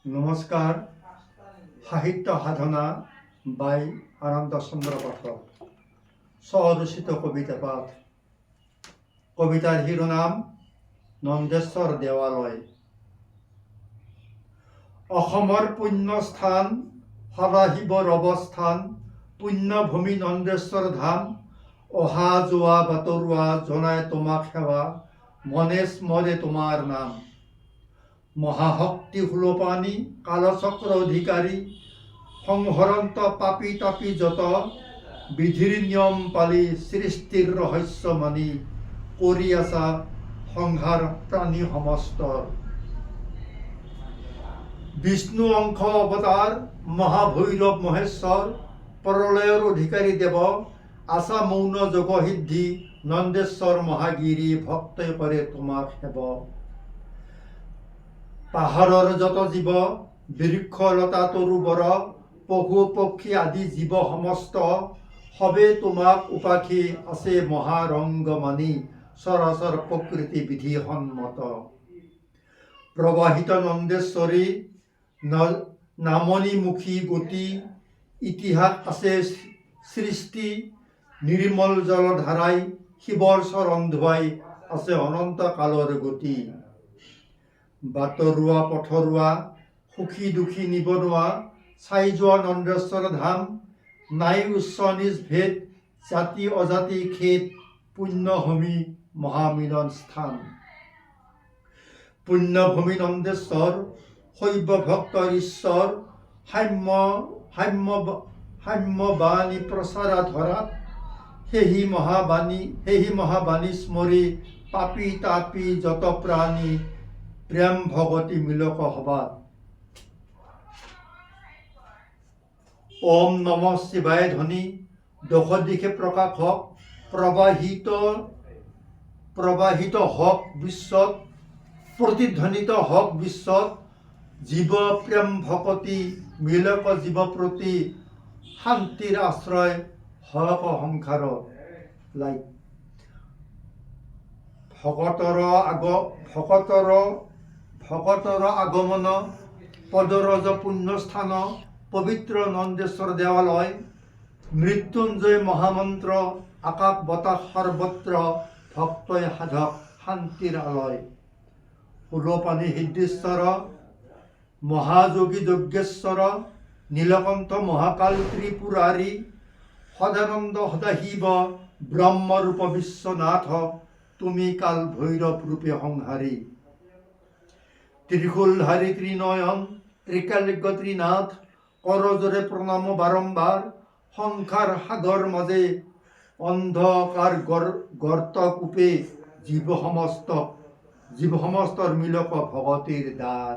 নমস্কাৰ। সাহিত্য সাধনা বাই আনন্দ চন্দ্ৰ পাঠক। স্বৰচিত কবিতা পাঠ। কবিতাৰ শিৰোনাম নন্দেশ্বৰ দেৱালয়। অসমৰ পুণ্যস্থান সদাশিৱৰ অৱস্থান, পুণ্যভূমি নন্দেশ্বৰ ধাম। অহা যোৱা বাটৰুৱা জনাই তোমাক সেৱা, মনে স্মৰে তোমাৰ নাম। মহাশক্তি সুলোপানী কালচক্ৰ অধিকাৰী, সংহৰন্ত পাপী তাপী যত, বিধিৰ নিয়ম পালি সৃষ্টিৰ ৰহস্য মানি, কৰি আছা সংসাৰ প্ৰাণী সমস্ত। বিষ্ণু অংশ অৱতাৰ মহাভৈৰৱ মহেশ্বৰ, প্ৰলয়ৰ অধিকাৰী দেৱ, আছা মৌন যোগসিদ্ধি নন্দেশ্বৰ মহাগিৰি, ভক্তই কৰে তোমাক সেৱ। পাহাৰৰ যত জীৱ বৃক্ষ লতা তৰু বৰ, পশু পক্ষী আদি জীৱ সমস্ত, সবে তোমাক উপাসী আছে মহাৰংগ মানি, চৰাচৰ প্ৰকৃতি বিধি সন্মত। প্ৰবাহিত নন্দেশ্বৰী নামনিমুখী গতি, ইতিহাস আছে সৃষ্টি, নিৰ্মল জলধাৰাই শিৱৰ চৰণ ধুৱাই আছে অনন্ত কালৰ গতি। বাটৰুৱা পথৰুৱা সুখী দুখী নিবনুৱা, চাই যোৱা নন্দেশ্বৰ ধাম। নাই উচ্চ নিজ ভেদ, জাতি অজাতি খেদ, পুণ্যভূমি মহামিলন স্থান। পুণ্যভূমি নন্দেশ্বৰ শৈৱ ভক্তৰ ঈশ্বৰ, সাম্যবাণী প্ৰচাৰা ধৰাত, সেহি মহাবাণী স্মৰি, পাপী তাপী যত প্ৰাণী, প্ৰেম ভগতি মিলক সবাত। ওম নম শিৱায় ধ্বনি দশ দিশে প্ৰকাশ হওক, প্ৰবাহিত হওক বিশ্বত, প্ৰতিধ্বনিত হওক বিশ্বত। জীৱ প্ৰেম ভকতি মিলক জীৱ প্ৰতি, শান্তিৰ আশ্ৰয় হওক সংসাৰত। ভকতৰ আগমন পদৰজ পুণ্যস্থান, পবিত্ৰ নন্দেশ্বৰ দেৱালয়। মৃত্যুঞ্জয় মহামন্ত্ৰ আকাশ বতাহ সৰ্বত্ৰ, ভক্তই সাধক শান্তিৰ আলয়। সুলোপানী সিদ্ধেশ্বৰ মহাযোগী যজ্ঞেশ্বৰ, নীলকণ্ঠ মহাকাল ত্ৰিপুৰাৰী, সদানন্দ সদাশিৱ ব্ৰহ্মৰূপ বিশ্বনাথ, তুমি কাল ভৈৰৱ ৰূপে সংহাৰী। ত্ৰিশূলধাৰী ত্ৰিনয়ন ত্ৰিকালজ্ঞ ত্ৰিনাথ, কৰজোৰে প্ৰণাম বাৰম্বাৰ। সংসাৰ সাগৰ মাজে অন্ধকাৰ গৰ্ত কূপে, জীৱ সমস্তৰ মিলক ভগতিৰ দ্বাৰ।